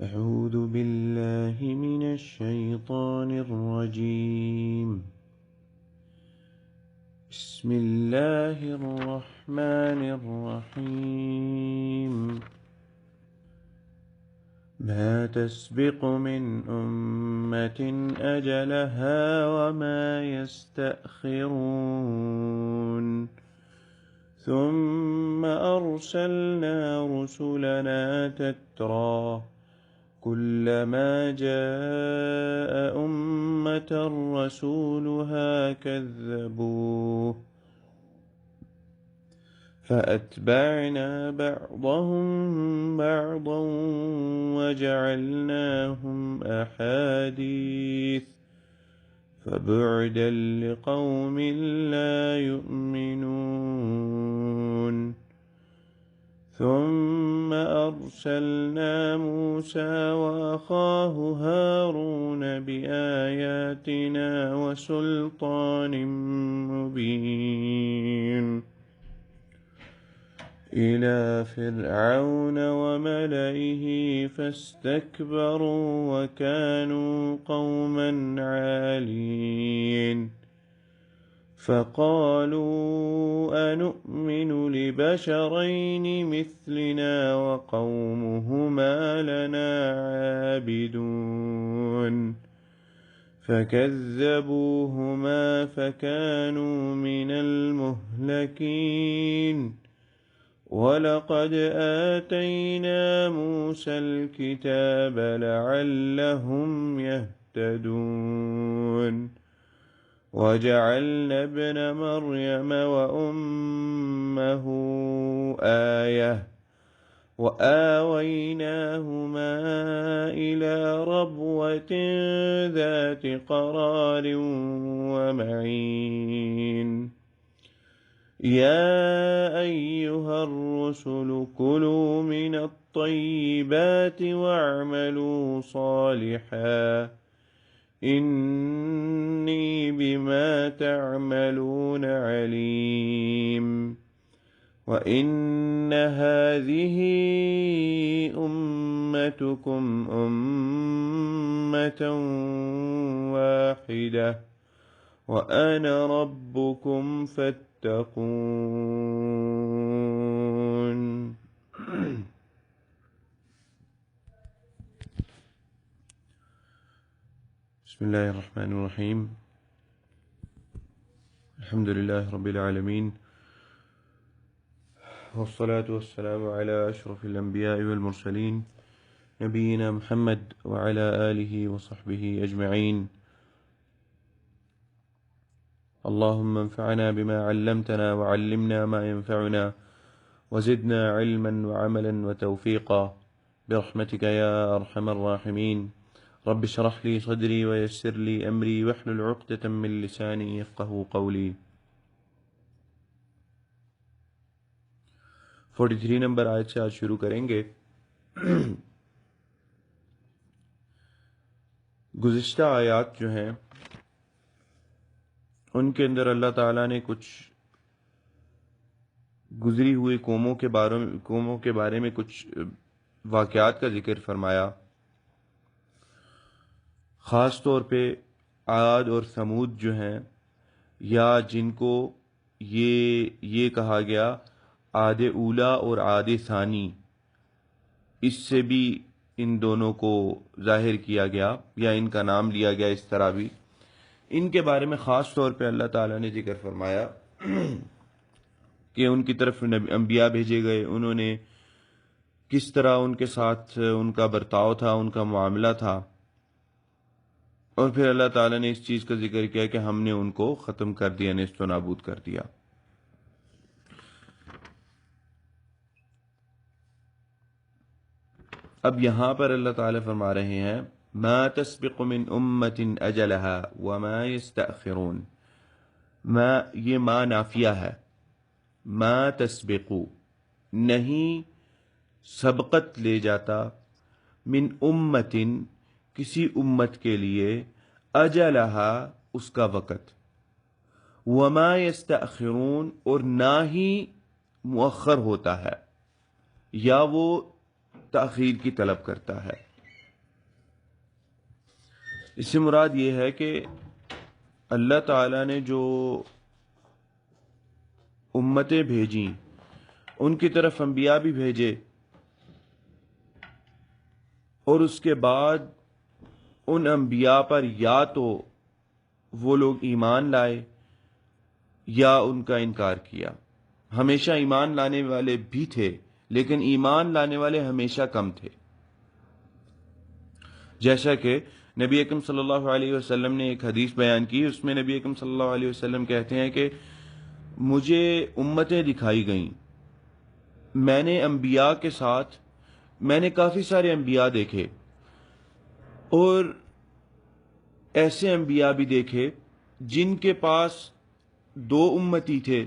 أعوذ بالله من الشيطان الرجيم. بسم الله الرحمن الرحيم. ما تسبق من أمة أجلها وما يستأخرون ثم أرسلنا رسلنا تترى كلما جاء أمة رسولها كذبوه فأتبعنا بعضهم بعضا وجعلناهم أحاديث فبعدا لقوم لا يؤمنون. ثم أرسلنا موسى وأخاه هارون بآياتنا وسلطان مبين إلى فرعون وملئه فاستكبروا وكانوا قوما عالين فقالوا أنؤمن لبشرين مثلنا وقومهما لنا عابدون فكذبوهما فكانوا من المهلكين. وَلَقَدْ آتَيْنَا مُوسَى الْكِتَابَ لَعَلَّهُمْ يَهْتَدُونَ وَجَعَلْنَا ابْنَ مَرْيَمَ وَأُمَّهُ آيَةً وَآوَيْنَاهُمَا إِلَى رَبْوَةٍ ذَاتِ قَرَارٍ وَمَعِينٍ. يا أيها الرسل كلوا من الطيبات واعملوا صالحا إني بما تعملون عليم. وإن هذه أمتكم أمة واحدة وأنا ربكم فاتقون. بسم الله الرحمن الرحيم. الحمد لله رب العالمين والصلاة والسلام على أشرف الأنبياء والمرسلين نبينا محمد وعلى آله وصحبه أجمعين. اللهم انفعنا بما علمتنا وعلمنا ما ينفعنا وزدنا علما وعملا وتوفيقا برحمتك يا أرحم الراحمين. رب اشرح لي صدري ويسر لي أمري واحلل عقدة من لساني يفقهوا قولي. 43 نمبر آیت سے آج شروع کریں گے. گزشتہ آیات جو ہیں ان کے اندر اللہ تعالیٰ نے کچھ گزری ہوئی قوموں کے بارے میں کچھ واقعات کا ذکر فرمایا. خاص طور پہ عاد اور ثمود جو ہیں، یا جن کو یہ کہا گیا عاد اولا اور عاد ثانی، اس سے بھی ان دونوں کو ظاہر کیا گیا یا ان کا نام لیا گیا. اس طرح بھی ان کے بارے میں خاص طور پہ اللہ تعالیٰ نے ذکر فرمایا کہ ان کی طرف انبیاء بھیجے گئے، انہوں نے کس طرح ان کے ساتھ ان کا برتاؤ تھا، ان کا معاملہ تھا، اور پھر اللہ تعالیٰ نے اس چیز کا ذکر کیا کہ ہم نے ان کو ختم کر دیا، نیست و نابود کر دیا. اب یہاں پر اللہ تعالیٰ فرما رہے ہیں ما تسبق من امت اجلها وما يستأخرون. ما یہ ما نافیہ ہے. ما تسبق نہیں سبقت لے جاتا، من امت کسی امت کے لیے، اجلها اس کا وقت، وما یستأخرون اور نہ ہی مؤخر ہوتا ہے یا وہ تاخیر کی طلب کرتا ہے. اس سے مراد یہ ہے کہ اللہ تعالیٰ نے جو امتیں بھیجیں ان کی طرف انبیاء بھی بھیجے، اور اس کے بعد ان انبیاء پر یا تو وہ لوگ ایمان لائے یا ان کا انکار کیا۔ ہمیشہ ایمان لانے والے بھی تھے، لیکن ایمان لانے والے ہمیشہ کم تھے۔ جیسا کہ نبی اکرم صلی اللہ علیہ وسلم نے ایک حدیث بیان کی، اس میں نبی اکرم صلی اللہ علیہ وسلم کہتے ہیں کہ مجھے امتیں دکھائی گئیں، میں نے انبیاء کے ساتھ میں نے کافی سارے انبیاء دیکھے، اور ایسے انبیاء بھی دیکھے جن کے پاس 2 امتی تھے،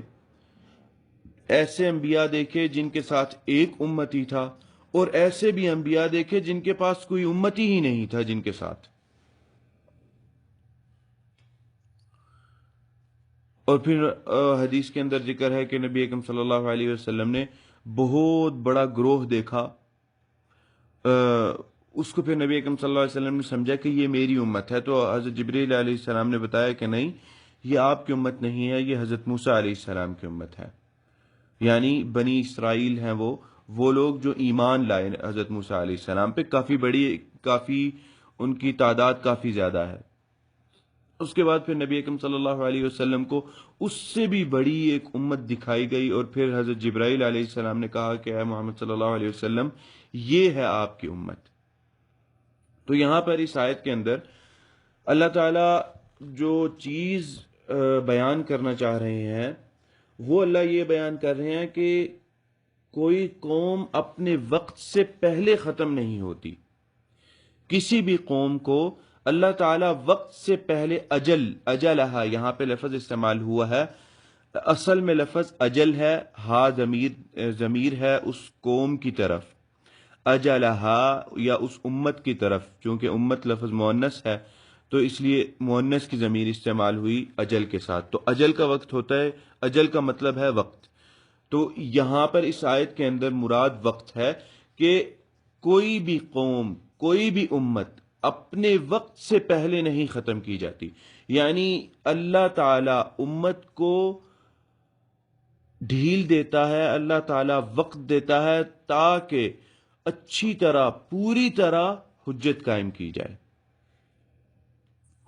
ایسے انبیاء دیکھے جن کے ساتھ 1 امتی تھا، اور ایسے بھی انبیاء دیکھے جن کے پاس کوئی امتی ہی نہیں تھا جن کے ساتھ۔ اور پھر حدیث کے اندر ذکر ہے کہ نبی اکرم صلی اللہ علیہ وسلم نے بہت بڑا گروہ دیکھا، اس کو پھر نبی اکرم صلی اللہ علیہ وسلم نے سمجھا کہ یہ میری امت ہے، تو حضرت جبریل علیہ السلام نے بتایا کہ نہیں، یہ آپ کی امت نہیں ہے، یہ حضرت موسیٰ علیہ السلام کی امت ہے، یعنی بنی اسرائیل ہیں وہ لوگ جو ایمان لائے حضرت موسیٰ علیہ السلام پہ، کافی ان کی تعداد کافی زیادہ ہے۔ اس کے بعد پھر نبی اکرم صلی اللہ علیہ وسلم کو اس سے بھی بڑی ایک امت دکھائی گئی، اور پھر حضرت جبرائیل علیہ السلام نے کہا کہ اے محمد صلی اللہ علیہ وسلم، یہ ہے آپ کی امت۔ تو یہاں پر اس آیت کے اندر اللہ تعالیٰ جو چیز بیان کرنا چاہ رہے ہیں وہ اللہ یہ بیان کر رہے ہیں کہ کوئی قوم اپنے وقت سے پہلے ختم نہیں ہوتی۔ کسی بھی قوم کو اللہ تعالیٰ وقت سے پہلے اجلہا، یہاں پہ لفظ استعمال ہوا ہے، اصل میں لفظ اجل ہے، ہا ضمیر ہے اس قوم کی طرف، اجلہا یا اس امت کی طرف، چونکہ امت لفظ مؤنث ہے تو اس لیے مؤنث کی ضمیر استعمال ہوئی اجل کے ساتھ۔ تو اجل کا وقت ہوتا ہے، اجل کا مطلب ہے وقت۔ تو یہاں پر اس آیت کے اندر مراد وقت ہے کہ کوئی بھی قوم، کوئی بھی امت اپنے وقت سے پہلے نہیں ختم کی جاتی، یعنی اللہ تعالی امت کو ڈھیل دیتا ہے، اللہ تعالی وقت دیتا ہے تاکہ اچھی طرح، پوری طرح حجت قائم کی جائے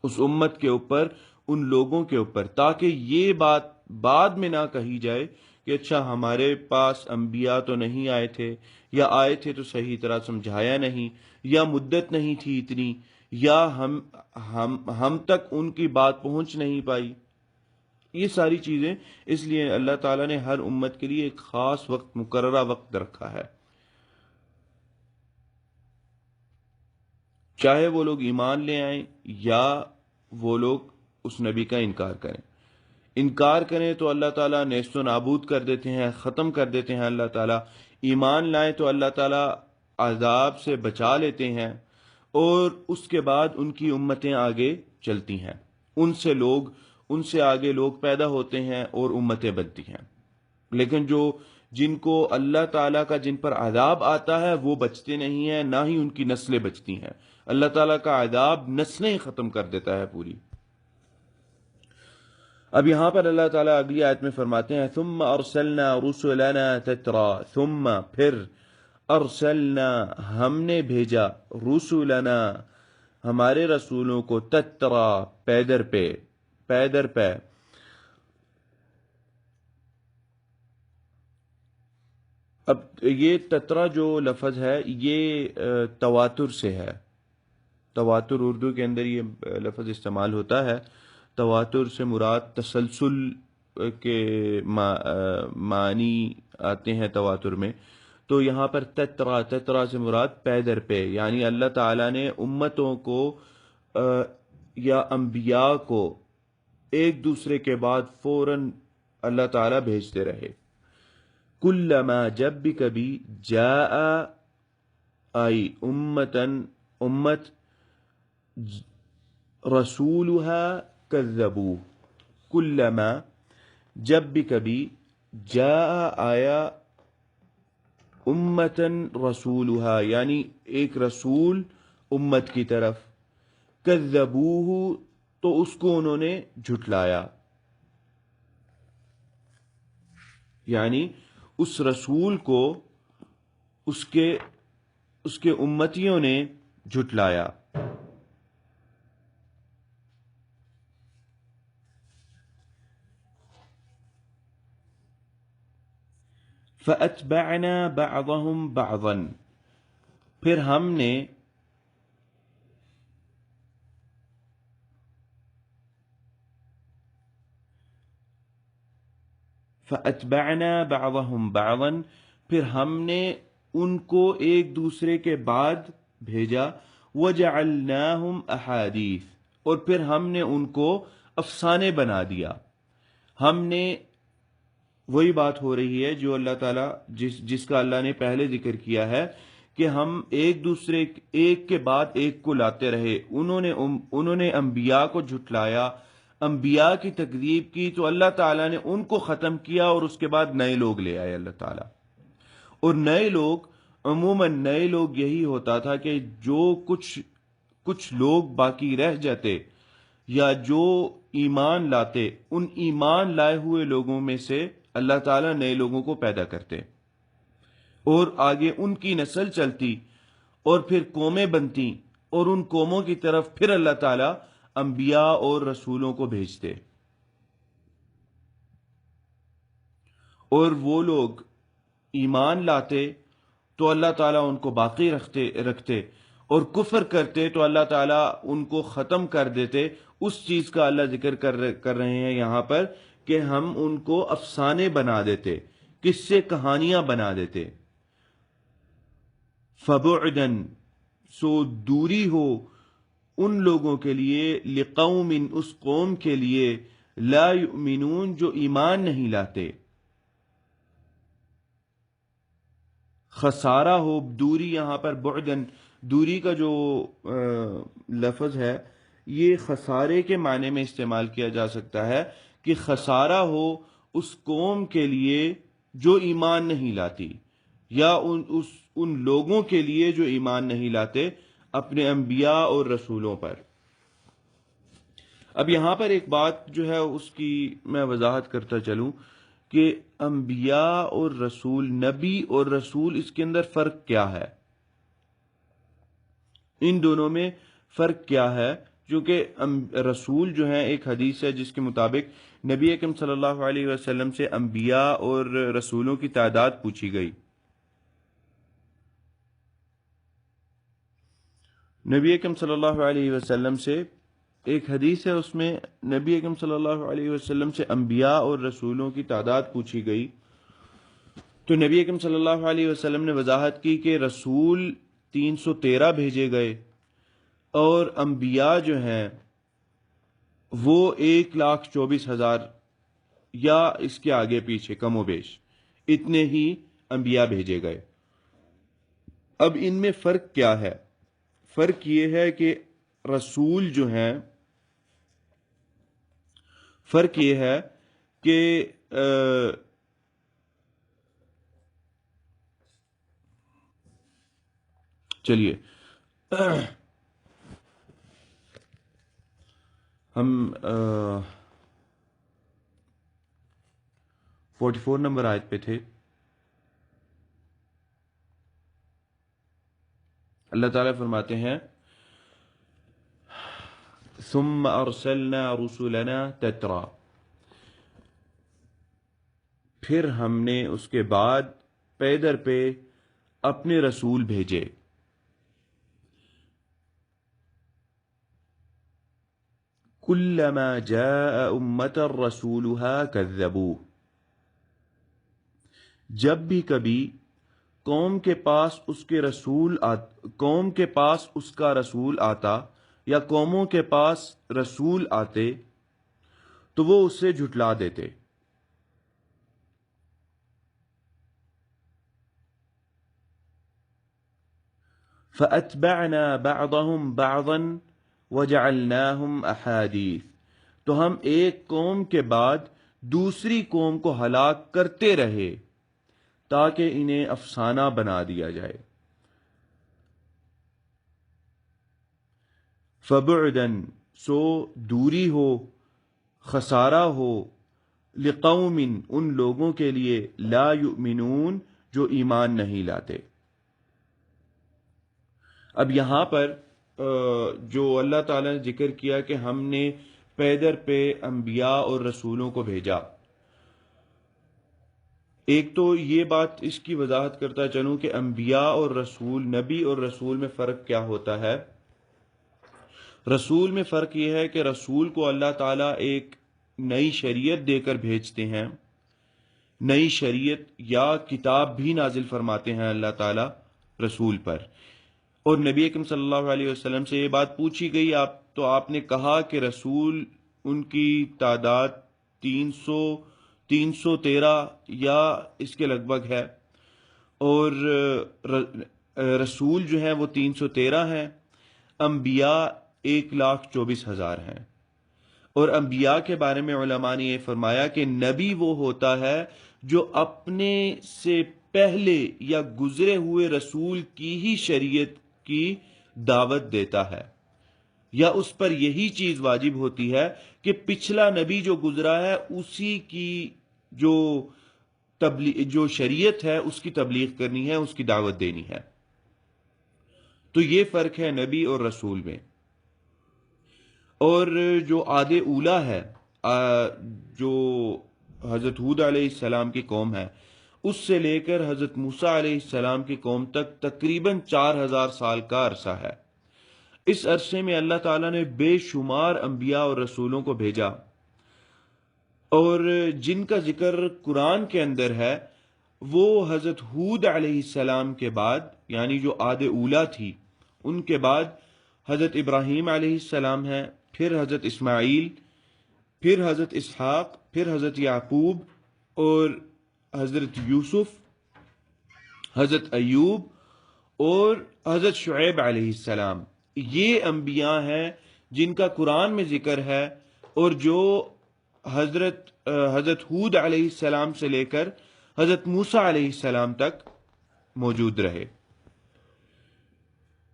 اس امت کے اوپر، ان لوگوں کے اوپر، تاکہ یہ بات بعد میں نہ کہی جائے کہ اچھا ہمارے پاس انبیاء تو نہیں آئے تھے، یا آئے تھے تو صحیح طرح سمجھایا نہیں، یا مدت نہیں تھی اتنی، یا ہم تک ان کی بات پہنچ نہیں پائی۔ یہ ساری چیزیں اس لیے اللہ تعالیٰ نے ہر امت کے لیے ایک خاص وقت، مقررہ وقت رکھا ہے، چاہے وہ لوگ ایمان لے آئیں یا وہ لوگ اس نبی کا انکار کریں۔ انکار کریں تو اللہ تعالیٰ نیست و نابود کر دیتے ہیں، ختم کر دیتے ہیں اللہ تعالیٰ، ایمان لائیں تو اللہ تعالیٰ عذاب سے بچا لیتے ہیں، اور اس کے بعد ان کی امتیں آگے چلتی ہیں، ان سے آگے لوگ پیدا ہوتے ہیں اور امتیں بنتی ہیں۔ لیکن جن کو اللہ تعالیٰ کا جن پر عذاب آتا ہے وہ بچتے نہیں ہیں، نہ ہی ان کی نسلیں بچتی ہیں۔ اللہ تعالیٰ کا عذاب نسلیں ختم کر دیتا ہے پوری۔ اب یہاں پر اللہ تعالیٰ اگلی آیت میں فرماتے ہیں ثم ارسلنا رسلنا تترا، ثم پھر ارسلنا ہم نے بھیجا رسلنا ہمارے رسولوں کو تترا پیدر پہ۔ اب یہ تترا جو لفظ ہے یہ تواتر سے ہے، تواتر اردو کے اندر یہ لفظ استعمال ہوتا ہے، تواتر سے مراد تسلسل کے معنی آتے ہیں تواتر میں۔ تو یہاں پر تترا سے مراد پیدر پہ، یعنی اللہ تعالیٰ نے امتوں کو یا انبیاء کو ایک دوسرے کے بعد فوراً اللہ تعالیٰ بھیجتے رہے۔ کلما جب بھی کبھی جاء آئی امت رسولها کذبوه، کلما جب بھی کبھی جاء آیا امتن رسولها، یعنی ایک رسول امت کی طرف، کذبوہ تو اس کو انہوں نے جھٹلایا، یعنی اس رسول کو اس کے امتیوں نے جھٹلایا۔ فَأَتْبَعْنَا بَعْضَهُمْ بَعْضًا، پھر ہم نے فَأَتْبَعْنَا بَعْضَهُمْ بَعْضًا پھر ہم نے ان کو ایک دوسرے کے بعد بھیجا، وَجَعَلْنَاهُمْ أَحَادِيث اور پھر ہم نے ان کو افسانے بنا دیا۔ ہم نے، وہی بات ہو رہی ہے جو اللہ تعالیٰ جس کا اللہ نے پہلے ذکر کیا ہے کہ ہم ایک کے بعد ایک کو لاتے رہے۔ انہوں نے انبیاء کو جھٹلایا، انبیاء کی تکذیب کی، تو اللہ تعالیٰ نے ان کو ختم کیا اور اس کے بعد نئے لوگ لے آئے اللہ تعالیٰ۔ اور نئے لوگ، عموماً نئے لوگ یہی ہوتا تھا کہ جو کچھ لوگ باقی رہ جاتے یا جو ایمان لاتے، ان ایمان لائے ہوئے لوگوں میں سے اللہ تعالیٰ نئے لوگوں کو پیدا کرتے اور آگے ان کی نسل چلتی اور پھر قومیں بنتی، اور ان قوموں کی طرف پھر اللہ تعالیٰ انبیاء اور رسولوں کو بھیجتے، اور وہ لوگ ایمان لاتے تو اللہ تعالیٰ ان کو باقی رکھتے اور کفر کرتے تو اللہ تعالیٰ ان کو ختم کر دیتے۔ اس چیز کا اللہ ذکر کر رہے ہیں یہاں پر کہ ہم ان کو افسانے بنا دیتے، قصے کہانیاں بنا دیتے۔ فَبُعْدًا سو دوری ہو ان لوگوں کے لیے، لِقَوْمٍ اس قوم کے لیے، لا یؤمنون جو ایمان نہیں لاتے۔ خسارہ ہو، دوری یہاں پر بعدن، دوری کا جو لفظ ہے یہ خسارے کے معنی میں استعمال کیا جا سکتا ہے کہ خسارہ ہو اس قوم کے لیے جو ایمان نہیں لاتی، یا ان لوگوں کے لیے جو ایمان نہیں لاتے اپنے انبیاء اور رسولوں پر۔ اب یہاں پر ایک بات جو ہے اس کی میں وضاحت کرتا چلوں کہ انبیاء اور رسول، نبی اور رسول، اس کے اندر فرق کیا ہے، ان دونوں میں فرق کیا ہے؟ کیونکہ رسول جو ہیں، ایک حدیث ہے جس کے مطابق نبی اکرم صلی اللہ علیہ وسلم سے انبیاء اور رسولوں کی تعداد پوچھی گئی۔ نبی اکرم صلی اللہ علیہ وسلم سے ایک حدیث ہے، اس میں نبی اکرم صلی اللہ علیہ وسلم سے انبیاء اور رسولوں کی تعداد پوچھی گئی تو نبی اکرم صلی اللہ علیہ وسلم نے وضاحت کی کہ رسول 313 بھیجے گئے اور انبیاء جو ہیں وہ 1,24,000 یا اس کے آگے پیچھے کم و بیش اتنے ہی انبیاء بھیجے گئے۔ اب ان میں فرق کیا ہے؟ فرق یہ ہے کہ رسول جو ہیں، فرق یہ ہے کہ چلیے ہم 44 نمبر آیت پہ تھے۔ اللہ تعالیٰ فرماتے ہیں ثم ارسلنا رسلنا تترا، پھر ہم نے اس کے بعد پے در پہ اپنے رسول بھیجے۔ کلما جاء امۃ رسولها کذبوه، جب بھی کبھی قوم کے پاس اس کا رسول آتا یا قوموں کے پاس رسول آتے تو وہ اسے جھٹلا دیتے۔ فَأَتْبَعْنَا بَعْضَهُمْ بَعْضًا وَجَعَلْنَاهُمْ أَحَادِيث، تو ہم ایک قوم کے بعد دوسری قوم کو ہلاک کرتے رہے تاکہ انہیں افسانہ بنا دیا جائے۔ فبعدن سو دوری ہو، خسارہ ہو، لقوم ان لوگوں کے لیے لا یؤمنون جو ایمان نہیں لاتے۔ اب یہاں پر جو اللہ تعالیٰ نے ذکر کیا کہ ہم نے پے در پہ انبیاء اور رسولوں کو بھیجا، ایک تو یہ بات اس کی وضاحت کرتا چلوں کہ انبیاء اور رسول، نبی اور رسول میں فرق کیا ہوتا ہے۔ رسول میں فرق یہ ہے کہ رسول کو اللہ تعالیٰ ایک نئی شریعت دے کر بھیجتے ہیں، نئی شریعت یا کتاب بھی نازل فرماتے ہیں اللہ تعالیٰ رسول پر۔ اور نبی اکرم صلی اللہ علیہ وسلم سے یہ بات پوچھی گئی، تو آپ نے کہا کہ رسول ان کی تعداد 313 یا اس کے لگ بھگ ہے، اور رسول جو ہیں وہ 313 ہیں، انبیاء 1,24,000 ہیں۔ اور انبیاء کے بارے میں علماء نے یہ فرمایا کہ نبی وہ ہوتا ہے جو اپنے سے پہلے یا گزرے ہوئے رسول کی ہی شریعت کی دعوت دیتا ہے، یا اس پر یہی چیز واجب ہوتی ہے کہ پچھلا نبی جو گزرا ہے اسی کی جو شریعت ہے اس کی تبلیغ کرنی ہے، اس کی دعوت دینی ہے۔ تو یہ فرق ہے نبی اور رسول میں۔ اور جو عاد اولا ہے، جو حضرت ہود علیہ السلام کی قوم ہے، اس سے لے کر حضرت موسیٰ علیہ السلام کی قوم تک تقریباً 4,000 سال کا عرصہ ہے۔ اس عرصے میں اللہ تعالیٰ نے بے شمار انبیاء اور رسولوں کو بھیجا، اور جن کا ذکر قرآن کے اندر ہے وہ حضرت ہود علیہ السلام کے بعد، یعنی جو عاد اولا تھی ان کے بعد حضرت ابراہیم علیہ السلام ہے، پھر حضرت اسماعیل، پھر حضرت اسحاق، پھر حضرت یعقوب، اور حضرت یوسف، حضرت ایوب، اور حضرت شعیب علیہ السلام۔ یہ انبیاء ہیں جن کا قرآن میں ذکر ہے، اور جو حضرت ہود علیہ السلام سے لے کر حضرت موسیٰ علیہ السلام تک موجود رہے۔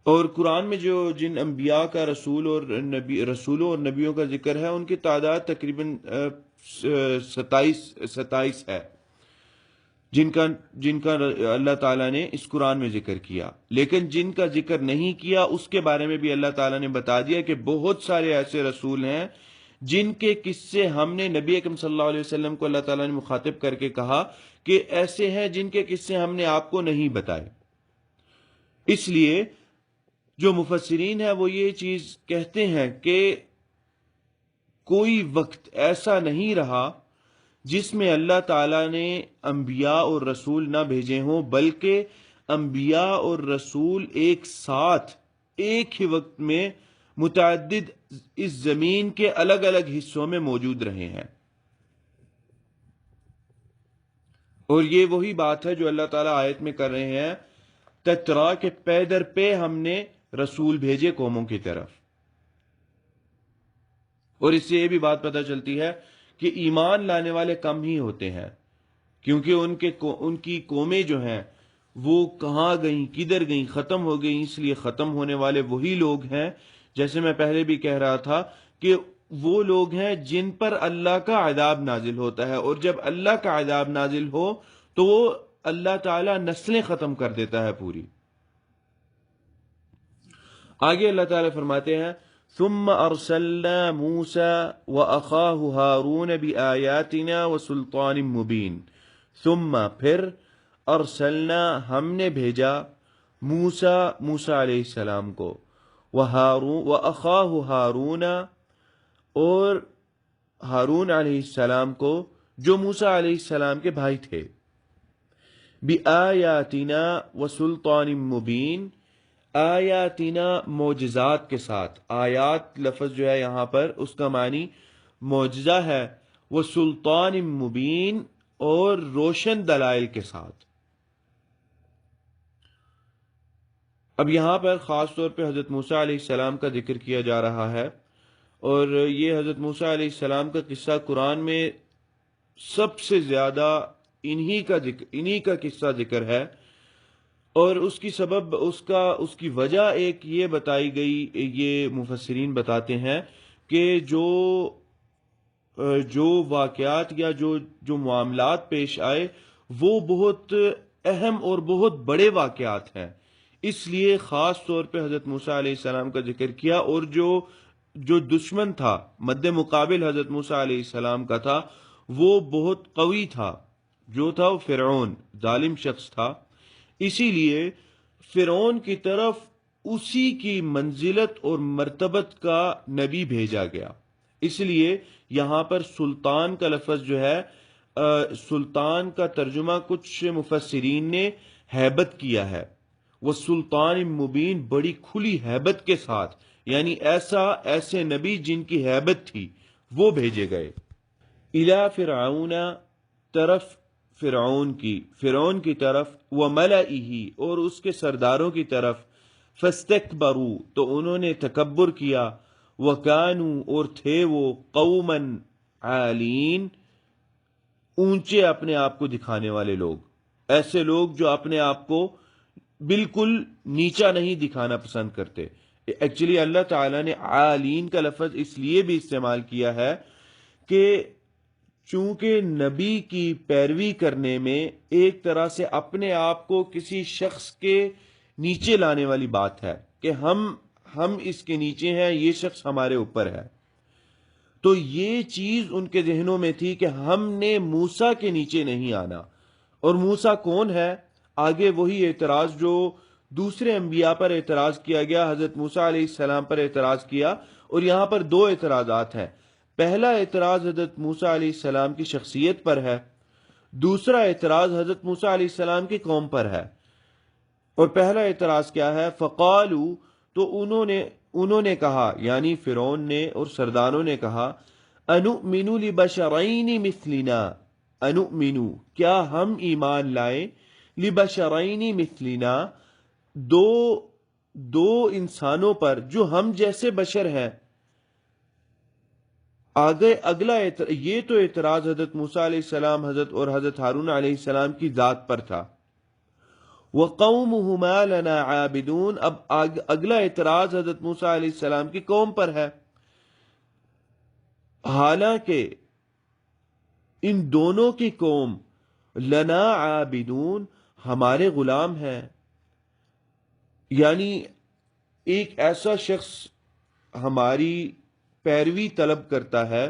اور قرآن میں جن انبیاء کا رسولوں اور نبیوں کا ذکر ہے ان کی تعداد تقریباً 27 ہے، جن کا اللہ تعالیٰ نے اس قرآن میں ذکر کیا۔ لیکن جن کا ذکر نہیں کیا اس کے بارے میں بھی اللہ تعالیٰ نے بتا دیا کہ بہت سارے ایسے رسول ہیں جن کے قصے ہم نے نبی اکرم صلی اللہ علیہ وسلم کو اللہ تعالیٰ نے مخاطب کر کے کہا کہ ایسے ہیں جن کے قصے ہم نے آپ کو نہیں بتائے۔ اس لیے جو مفسرین ہیں وہ یہ چیز کہتے ہیں کہ کوئی وقت ایسا نہیں رہا جس میں اللہ تعالیٰ نے انبیاء اور رسول نہ بھیجے ہوں، بلکہ انبیاء اور رسول ایک ساتھ ایک ہی وقت میں متعدد اس زمین کے الگ الگ حصوں میں موجود رہے ہیں۔ اور یہ وہی بات ہے جو اللہ تعالیٰ آیت میں کر رہے ہیں، تترا کہ پے در پہ ہم نے رسول بھیجے قوموں کی طرف۔ اور اس سے یہ بھی بات پتہ چلتی ہے کہ ایمان لانے والے کم ہی ہوتے ہیں، کیونکہ ان کی قومیں جو ہیں وہ کہاں گئیں، کدھر گئیں، ختم ہو گئیں۔ اس لیے ختم ہونے والے وہی لوگ ہیں، جیسے میں پہلے بھی کہہ رہا تھا کہ وہ لوگ ہیں جن پر اللہ کا عذاب نازل ہوتا ہے، اور جب اللہ کا عذاب نازل ہو تو وہ اللہ تعالیٰ نسلیں ختم کر دیتا ہے پوری۔ آگے اللہ تعالیٰ فرماتے ہیں ثم ارسلنا موسى واخاه هارون بآياتنا وسلطان مبين، ثم پھر ارسلنا ہم نے بھیجا موسیٰ علیہ السلام کو، واخاه ہارون اور ہارون علیہ السلام کو جو موسیٰ علیہ السلام کے بھائی تھے، بآیاتنا وسلطان مبین، آیاتنا معجزات کے ساتھ۔ آیات لفظ جو ہے یہاں پر اس کا معنی معجزہ ہے، وہ سلطان مبین اور روشن دلائل کے ساتھ۔ اب یہاں پر خاص طور پہ حضرت موسیٰ علیہ السلام کا ذکر کیا جا رہا ہے، اور یہ حضرت موسیٰ علیہ السلام کا قصہ قرآن میں سب سے زیادہ انہی کا قصہ ذکر ہے۔ اور اس کی سبب اس کی وجہ ایک یہ بتائی گئی، یہ مفسرین بتاتے ہیں کہ جو واقعات یا جو معاملات پیش آئے وہ بہت اہم اور بہت بڑے واقعات ہیں، اس لیے خاص طور پہ حضرت موسیٰ علیہ السلام کا ذکر کیا، اور جو دشمن تھا مد مقابل حضرت موسیٰ علیہ السلام کا تھا وہ بہت قوی تھا، جو تھا وہ فرعون، ظالم شخص تھا، اسی لیے فرعون کی طرف اسی کی منزلت اور مرتبت کا نبی بھیجا گیا۔ اس لیے یہاں پر سلطان کا لفظ جو ہے، سلطان کا ترجمہ کچھ مفسرین نے ہیبت کیا ہے، وہ سلطان مبین، بڑی کھلی ہیبت کے ساتھ، یعنی ایسے نبی جن کی ہیبت تھی وہ بھیجے گئے۔ الی فرعون، طرف فرعون کی طرف، وملئہ، اور اس کے سرداروں کی طرف، فاستکبروا، تو انہوں نے تکبر کیا، وکانوا، اور تھے وہ، قوما عالین، اونچے اپنے آپ کو دکھانے والے لوگ، ایسے لوگ جو اپنے آپ کو بالکل نیچا نہیں دکھانا پسند کرتے۔ ایکچولی اللہ تعالیٰ نے عالین کا لفظ اس لیے بھی استعمال کیا ہے کہ چونکہ نبی کی پیروی کرنے میں ایک طرح سے اپنے آپ کو کسی شخص کے نیچے لانے والی بات ہے کہ ہم اس کے نیچے ہیں، یہ شخص ہمارے اوپر ہے، تو یہ چیز ان کے ذہنوں میں تھی کہ ہم نے موسیٰ کے نیچے نہیں آنا۔ اور موسیٰ کون ہے؟ آگے وہی اعتراض جو دوسرے انبیاء پر اعتراض کیا گیا، حضرت موسیٰ علیہ السلام پر اعتراض کیا، اور یہاں پر دو اعتراضات ہیں۔ پہلا اعتراض حضرت موسیٰ علیہ السلام کی شخصیت پر ہے، دوسرا اعتراض حضرت موسیٰ علیہ السلام کی قوم پر ہے۔ اور پہلا اعتراض کیا ہے؟ فقالو، تو انہوں نے کہا، یعنی فرعون نے اور سرداروں نے کہا، انؤمن لبشرین مثلنا، انؤمن، کیا ہم ایمان لائیں، لبشرین مثلنا، دو انسانوں پر جو ہم جیسے بشر ہیں۔ آگے اگلا یہ تو اعتراض حضرت موسیٰ علیہ السلام اور حضرت ہارون علیہ السلام کی ذات پر تھا۔ وَقَوْمُهُمَا لَنَا عَابِدُونَ، اب اگلا اعتراض حضرت موسیٰ علیہ السلام کی قوم پر ہے، حالانکہ ان دونوں کی قوم لنا عابدون، ہمارے غلام ہیں، یعنی ایک ایسا شخص ہماری پیروی طلب کرتا ہے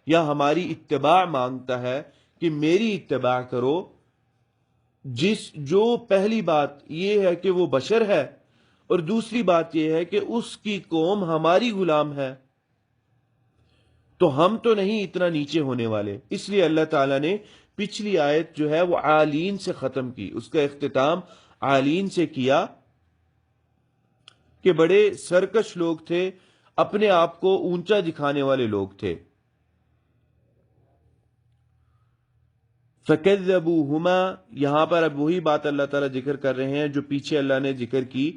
یا ہماری اتباع مانگتا ہے کہ میری اتباع کرو، جو پہلی بات یہ ہے کہ وہ بشر ہے، اور دوسری بات یہ ہے کہ اس کی قوم ہماری غلام ہے، تو ہم تو نہیں اتنا نیچے ہونے والے۔ اس لیے اللہ تعالیٰ نے پچھلی آیت جو ہے وہ عالین سے ختم کی، اس کا اختتام عالین سے کیا کہ بڑے سرکش لوگ تھے، اپنے آپ کو اونچا دکھانے والے لوگ تھے۔ فَكَذَّبُوهُمَا، یہاں پر اب وہی بات اللہ تعالیٰ ذکر کر رہے ہیں جو پیچھے اللہ نے ذکر کی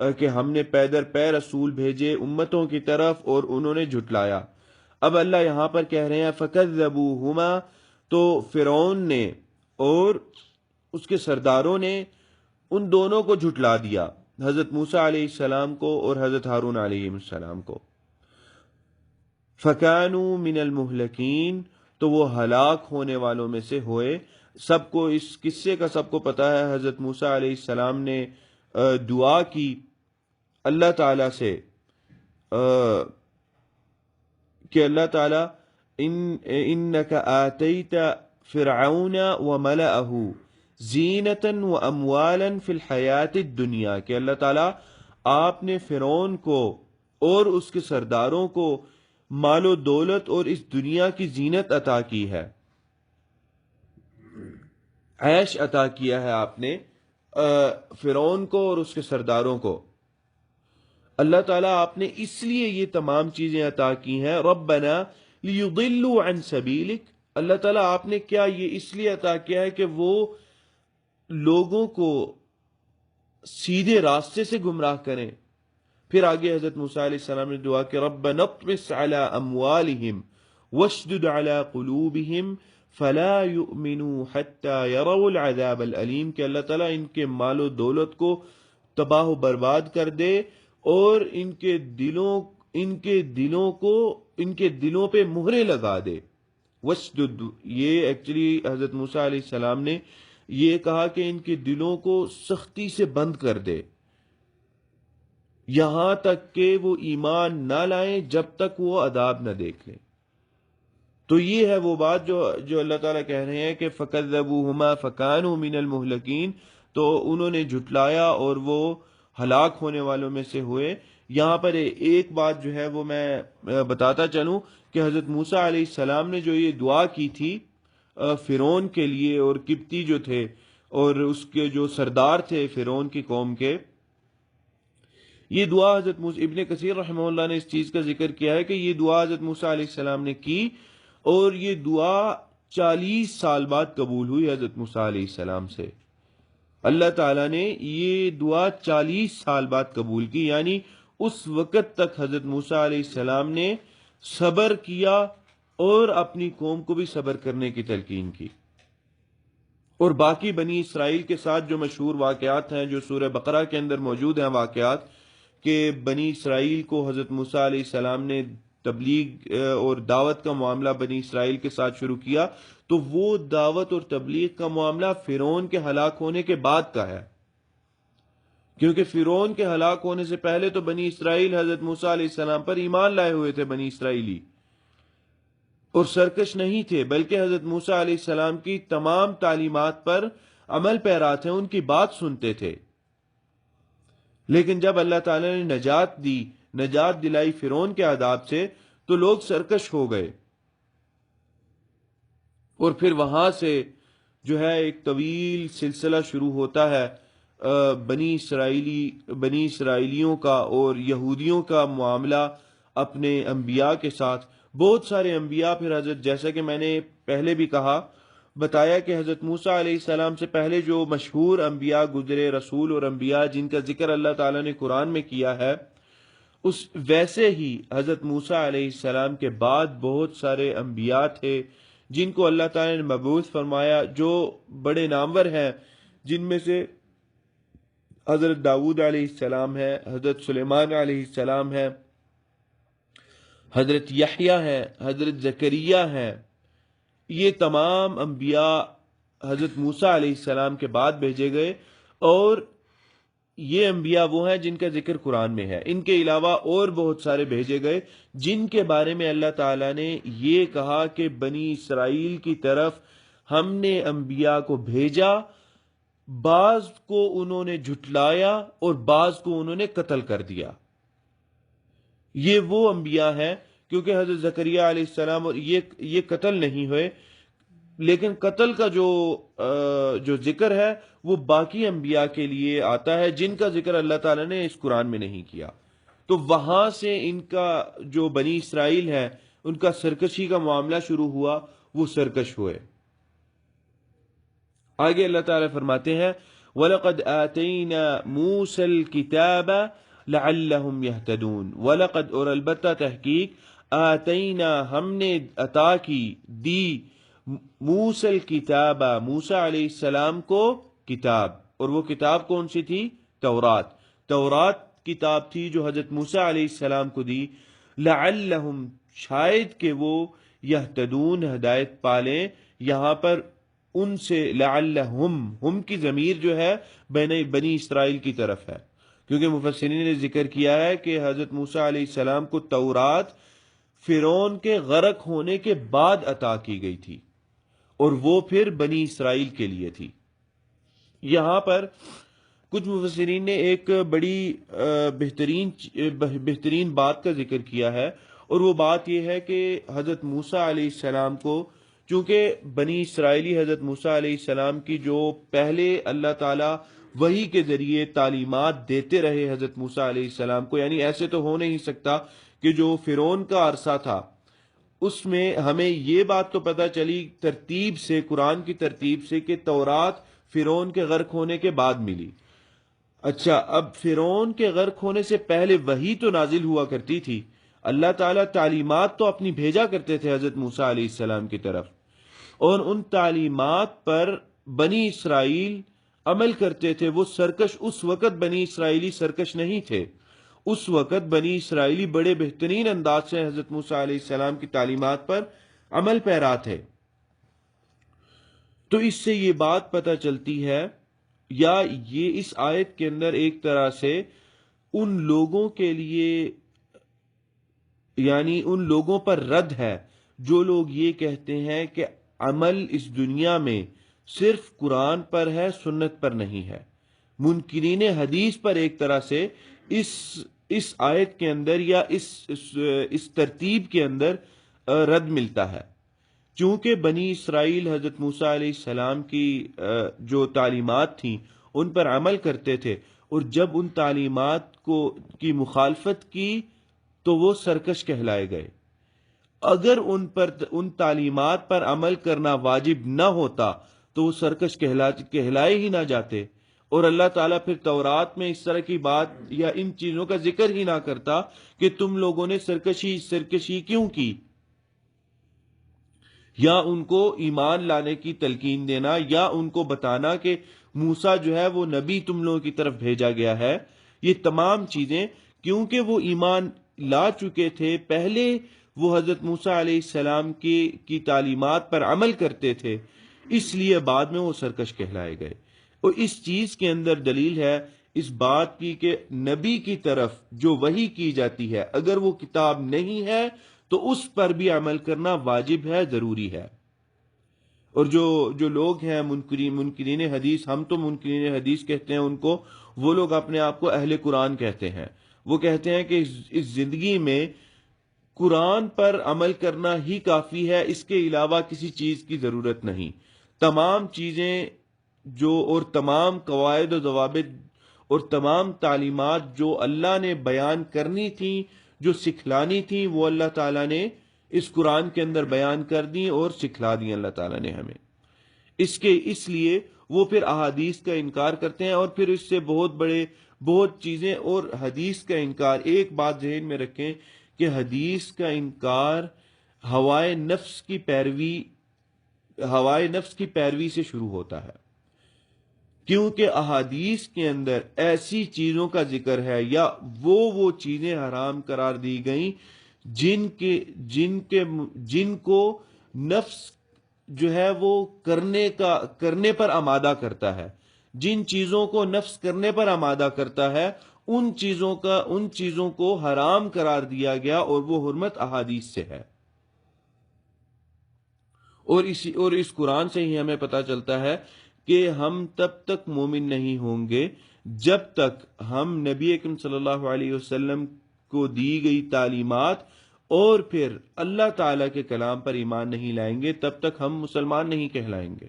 کہ ہم نے پے در پے رسول بھیجے امتوں کی طرف اور انہوں نے جھٹلایا۔ اب اللہ یہاں پر کہہ رہے ہیں فَكَذَّبُوهُمَا، تو فرعون نے اور اس کے سرداروں نے ان دونوں کو جھٹلا دیا، حضرت موسیٰ علیہ السلام کو اور حضرت ہارون علیہ السلام کو۔ فَكَانُوا مِنَ الْمُهْلَكِينَ، تو وہ ہلاک ہونے والوں میں سے ہوئے۔ سب کو اس قصے کا سب کو پتہ ہے، حضرت موسیٰ علیہ السلام نے دعا کی اللہ تعالیٰ سے کہ اللہ تعالیٰ انک آتیت فرعون وملأہ زینتا واموالا فی الحیات الدنیا، کہ اللہ تعالیٰ آپ نے فرعون کو اور اس کے سرداروں کو مال و دولت اور اس دنیا کی زینت عطا کی ہے، عیش عطا کیا ہے آپ نے فرعون کو اور اس کے سرداروں کو۔ اللہ تعالیٰ آپ نے اس لیے یہ تمام چیزیں عطا کی ہیں، ربنا لیضلوا عن سبیلک، اللہ تعالیٰ آپ نے کیا یہ اس لیے عطا کیا ہے کہ وہ لوگوں کو سیدھے راستے سے گمراہ کریں۔ پھر آگے حضرت موسیٰ علیہ السلام نے دعا کہ ربنا اطمس علی اموالہم واشدد علی قلوبہم فلا یؤمنوا حتی یروا العذاب العلیم، کہ اللہ تعالیٰ ان کے مال و دولت کو تباہ و برباد کر دے اور ان کے دلوں پہ مہرے لگا دے. وَاسْجُدْ، یہ ایکچولی حضرت موسیٰ علیہ السلام نے یہ کہا کہ ان کے دلوں کو سختی سے بند کر دے، یہاں تک کہ وہ ایمان نہ لائیں جب تک وہ عذاب نہ دیکھ لیں. تو یہ ہے وہ بات جو اللہ تعالیٰ کہہ رہے ہیں کہ فَكَذَّبُوهُمَا فَكَانُوا مِنَ الْمُهْلَكِينَ، تو انہوں نے جھٹلایا اور وہ ہلاک ہونے والوں میں سے ہوئے. یہاں پر ایک بات جو ہے وہ میں بتاتا چلوں کہ حضرت موسیٰ علیہ السلام نے جو یہ دعا کی تھی فرعون کے لیے، اور قبطی جو تھے اور اس کے جو سردار تھے فرعون کی قوم کے، یہ دعا حضرت موسیٰ، ابن کثیر رحمہ اللہ نے اس چیز کا ذکر کیا ہے کہ یہ دعا حضرت موسیٰ علیہ السلام نے کی، اور یہ دعا 40 سال بعد قبول ہوئی حضرت موسیٰ علیہ السلام سے. اللہ تعالیٰ نے یہ دعا 40 سال بعد قبول کی، یعنی اس وقت تک حضرت موسیٰ علیہ السلام نے صبر کیا اور اپنی قوم کو بھی صبر کرنے کی تلقین کی. اور باقی بنی اسرائیل کے ساتھ جو مشہور واقعات ہیں جو سورہ بقرہ کے اندر موجود ہیں واقعات، کہ بنی اسرائیل کو حضرت موسیٰ علیہ السلام نے تبلیغ اور دعوت کا معاملہ بنی اسرائیل کے ساتھ شروع کیا، تو وہ دعوت اور تبلیغ کا معاملہ فرعون کے ہلاک ہونے کے بعد کا ہے، کیونکہ فرعون کے ہلاک ہونے سے پہلے تو بنی اسرائیل حضرت موسیٰ علیہ السلام پر ایمان لائے ہوئے تھے بنی اسرائیلی، اور سرکش نہیں تھے، بلکہ حضرت موسیٰ علیہ السلام کی تمام تعلیمات پر عمل پیرا تھے، ان کی بات سنتے تھے. لیکن جب اللہ تعالیٰ نے نجات دلائی فرعون کے عذاب سے، تو لوگ سرکش ہو گئے، اور پھر وہاں سے جو ہے ایک طویل سلسلہ شروع ہوتا ہے بنی اسرائیلیوں کا اور یہودیوں کا معاملہ اپنے انبیاء کے ساتھ. بہت سارے انبیاء پھر حضرت، جیسا کہ میں نے پہلے بھی بتایا کہ حضرت موسیٰ علیہ السلام سے پہلے جو مشہور انبیاء گزرے، رسول اور انبیاء جن کا ذکر اللہ تعالیٰ نے قرآن میں کیا ہے، ویسے ہی حضرت موسیٰ علیہ السلام کے بعد بہت سارے انبیاء تھے جن کو اللہ تعالیٰ نے مبعوث فرمایا، جو بڑے نامور ہیں، جن میں سے حضرت داؤد علیہ السلام ہے، حضرت سلیمان علیہ السلام ہے، حضرت یحییٰ ہے، حضرت زکریا ہے. یہ تمام انبیاء حضرت موسیٰ علیہ السلام کے بعد بھیجے گئے، اور یہ انبیاء وہ ہیں جن کا ذکر قرآن میں ہے. ان کے علاوہ اور بہت سارے بھیجے گئے جن کے بارے میں اللہ تعالیٰ نے یہ کہا کہ بنی اسرائیل کی طرف ہم نے انبیاء کو بھیجا، بعض کو انہوں نے جھٹلایا اور بعض کو انہوں نے قتل کر دیا. یہ وہ انبیاء ہیں، کیونکہ حضرت زکریا علیہ السلام اور یہ قتل نہیں ہوئے، لیکن قتل کا جو ذکر ہے وہ باقی انبیاء کے لیے آتا ہے جن کا ذکر اللہ تعالیٰ نے اس قرآن میں نہیں کیا. تو وہاں سے ان کا جو بنی اسرائیل ہے ان کا سرکشی کا معاملہ شروع ہوا، وہ سرکش ہوئے. آگے اللہ تعالیٰ فرماتے ہیں وَلَقَدْ آتَيْنَا مُوسَى الْكِتَابَ لَعَلَّهُمْ يَهْتَدُونَ. وَلَقَدْ، اور البتہ تحقیق، آتَيْنَا، ہم نے عطا کی، دی، موسیٰ الکتاب، موسیٰ علیہ السلام کو کتاب. اور وہ کتاب کون سی تھی؟ تورات کتاب تھی جو حضرت موسیٰ علیہ السلام کو دی. لعلہم، شاید کہ وہ، یہتدون، ہدایت پالیں. یہاں پر ان سے لعلہم، ہم کی ضمیر جو ہے بنی اسرائیل کی طرف ہے، کیونکہ مفسرین نے ذکر کیا ہے کہ حضرت موسیٰ علیہ السلام کو تورات فرعون کے غرق ہونے کے بعد عطا کی گئی تھی، اور وہ پھر بنی اسرائیل کے لیے تھی. یہاں پر کچھ مفسرین نے ایک بڑی بہترین بات کا ذکر کیا ہے، اور وہ بات یہ ہے کہ حضرت موسیٰ علیہ السلام کو، چونکہ بنی اسرائیلی حضرت موسیٰ علیہ السلام کی جو پہلے اللہ تعالیٰ وحی کے ذریعے تعلیمات دیتے رہے حضرت موسیٰ علیہ السلام کو، یعنی ایسے تو ہو نہیں سکتا کہ جو فرعون کا عرصہ تھا اس میں ہمیں یہ بات تو پتہ چلی ترتیب سے، قرآن کی ترتیب سے، کہ تورات فرعون کے غرق ہونے کے بعد ملی. اچھا، اب فرعون کے غرق ہونے سے پہلے وحی تو نازل ہوا کرتی تھی، اللہ تعالیٰ تعلیمات تو اپنی بھیجا کرتے تھے حضرت موسیٰ علیہ السلام کی طرف، اور ان تعلیمات پر بنی اسرائیل عمل کرتے تھے. وہ سرکش اس وقت بنی اسرائیلی سرکش نہیں تھے. اس وقت بنی اسرائیلی بڑے بہترین انداز سے حضرت موسیٰ علیہ السلام کی تعلیمات پر عمل پیرا تھے. تو اس سے یہ بات پتہ چلتی ہے، یا یہ اس آیت کے اندر ایک طرح سے ان لوگوں کے لیے، یعنی ان لوگوں پر رد ہے جو لوگ یہ کہتے ہیں کہ عمل اس دنیا میں صرف قرآن پر ہے، سنت پر نہیں ہے. منکرین حدیث پر ایک طرح سے اس آیت کے اندر یا اس ترتیب کے اندر رد ملتا ہے. چونکہ بنی اسرائیل حضرت موسیٰ علیہ السلام کی جو تعلیمات تھیں ان پر عمل کرتے تھے، اور جب ان تعلیمات کی مخالفت کی تو وہ سرکش کہلائے گئے. اگر ان تعلیمات پر عمل کرنا واجب نہ ہوتا تو وہ سرکش کہلائے ہی نہ جاتے، اور اللہ تعالیٰ پھر تورات میں اس طرح کی بات یا ان چیزوں کا ذکر ہی نہ کرتا کہ تم لوگوں نے سرکشی کیوں کی، یا ان کو ایمان لانے کی تلقین دینا، یا ان کو بتانا کہ موسیٰ جو ہے وہ نبی تم لوگوں کی طرف بھیجا گیا ہے. یہ تمام چیزیں کیونکہ وہ ایمان لا چکے تھے، پہلے وہ حضرت موسیٰ علیہ السلام کی تعلیمات پر عمل کرتے تھے، اس لیے بعد میں وہ سرکش کہلائے گئے. اور اس چیز کے اندر دلیل ہے اس بات کی کہ نبی کی طرف جو وحی کی جاتی ہے، اگر وہ کتاب نہیں ہے تو اس پر بھی عمل کرنا واجب ہے، ضروری ہے. اور جو لوگ ہیں منکرین حدیث، ہم تو منکرین حدیث کہتے ہیں ان کو، وہ لوگ اپنے آپ کو اہل قرآن کہتے ہیں. وہ کہتے ہیں کہ اس زندگی میں قرآن پر عمل کرنا ہی کافی ہے، اس کے علاوہ کسی چیز کی ضرورت نہیں. تمام چیزیں اور تمام قواعد و ضوابط اور تمام تعلیمات جو اللہ نے بیان کرنی تھیں، جو سکھلانی تھیں، وہ اللہ تعالیٰ نے اس قرآن کے اندر بیان کر دی اور سکھلا دی اللہ تعالیٰ نے ہمیں. اس لیے وہ پھر احادیث کا انکار کرتے ہیں، اور پھر اس سے بہت چیزیں. اور حدیث کا انکار، ایک بات ذہن میں رکھیں کہ حدیث کا انکار ہوائے نفس کی پیروی سے شروع ہوتا ہے. کیونکہ احادیث کے اندر ایسی چیزوں کا ذکر ہے یا وہ چیزیں حرام قرار دی گئیں جن کو نفس جو ہے وہ کرنے پر آمادہ کرتا ہے. جن چیزوں کو نفس کرنے پر آمادہ کرتا ہے ان چیزوں کو حرام قرار دیا گیا، اور وہ حرمت احادیث سے ہے. اور اس قرآن سے ہی ہمیں پتہ چلتا ہے کہ ہم تب تک مومن نہیں ہوں گے جب تک ہم نبی اکرم صلی اللہ علیہ وسلم کو دی گئی تعلیمات اور پھر اللہ تعالیٰ کے کلام پر ایمان نہیں لائیں گے، تب تک ہم مسلمان نہیں کہلائیں گے.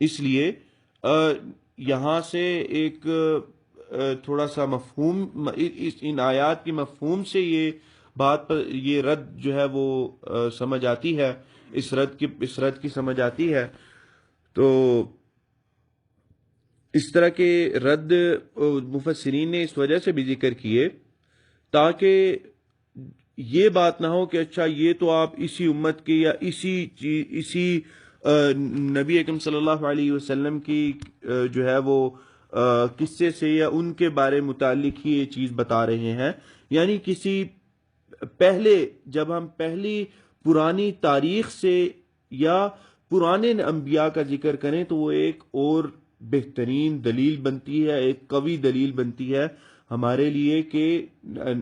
اس لیے یہاں سے ایک تھوڑا سا مفہوم، ان آیات کی مفہوم سے یہ بات پر یہ رد جو ہے وہ سمجھ آتی ہے، اس رد کی سمجھ آتی ہے. تو اس طرح کے رد مفسرین نے اس وجہ سے بھی ذکر کیے تاکہ یہ بات نہ ہو کہ اچھا یہ تو آپ اسی امت کی یا اسی نبی اکرم صلی اللہ علیہ وسلم کی جو ہے وہ قصے سے یا ان کے بارے متعلق ہی یہ چیز بتا رہے ہیں. یعنی جب ہم پہلی پرانی تاریخ سے یا پرانے انبیاء کا ذکر کریں تو وہ ایک اور بہترین دلیل بنتی ہے، ایک قوی دلیل بنتی ہے ہمارے لیے کہ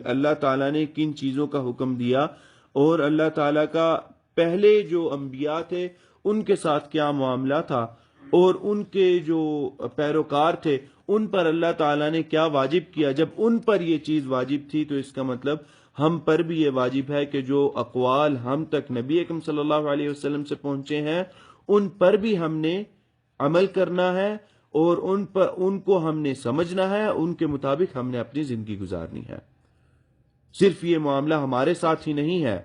اللہ تعالیٰ نے کن چیزوں کا حکم دیا، اور اللہ تعالیٰ کا پہلے جو انبیاء تھے ان کے ساتھ کیا معاملہ تھا، اور ان کے جو پیروکار تھے ان پر اللہ تعالیٰ نے کیا واجب کیا. جب ان پر یہ چیز واجب تھی تو اس کا مطلب ہم پر بھی یہ واجب ہے کہ جو اقوال ہم تک نبی اکرم صلی اللہ علیہ وسلم سے پہنچے ہیں ان پر بھی ہم نے عمل کرنا ہے، اور ان کو ہم نے سمجھنا ہے، ان کے مطابق ہم نے اپنی زندگی گزارنی ہے. صرف یہ معاملہ ہمارے ساتھ ہی نہیں ہے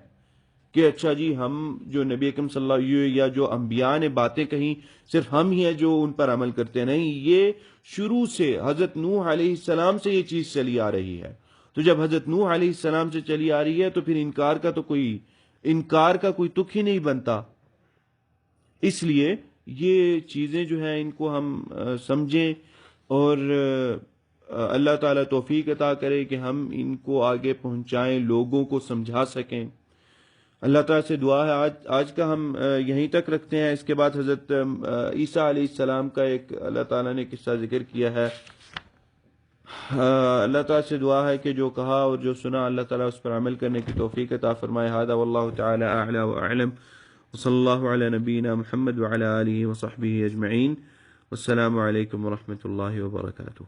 کہ اچھا جی ہم جو نبی اکرم صلی اللہ علیہ وسلم یا جو انبیاء نے باتیں کہیں صرف ہم ہی ہیں جو ان پر عمل کرتے. نہیں، یہ شروع سے حضرت نوح علیہ السلام سے یہ چیز چلی آ رہی ہے. تو جب حضرت نوح علیہ السلام سے چلی آ رہی ہے تو پھر انکار کا کوئی تک ہی نہیں بنتا. اس لیے یہ چیزیں جو ہیں ان کو ہم سمجھیں، اور اللہ تعالیٰ توفیق عطا کرے کہ ہم ان کو آگے پہنچائیں، لوگوں کو سمجھا سکیں۔ اللہ تعالیٰ سے دعا ہے آج کا ہم یہیں تک رکھتے ہیں۔ اس کے بعد حضرت عیسیٰ علیہ السلام کا ایک اللہ تعالیٰ نے قصہ ذکر کیا ہے۔ اللہ تعالیٰ سے دعا ہے کہ جو کہا اور جو سنا اللہ تعالیٰ اس پر عمل کرنے کی توفیق عطا فرمائے۔ ھذا واللہ تعالی اعلی واعلم، وصلی اللہ علی نبینا محمد وعلی آلہ وصحبہ اجمعین، والسلام علیکم ورحمۃ اللہ وبرکاتہ۔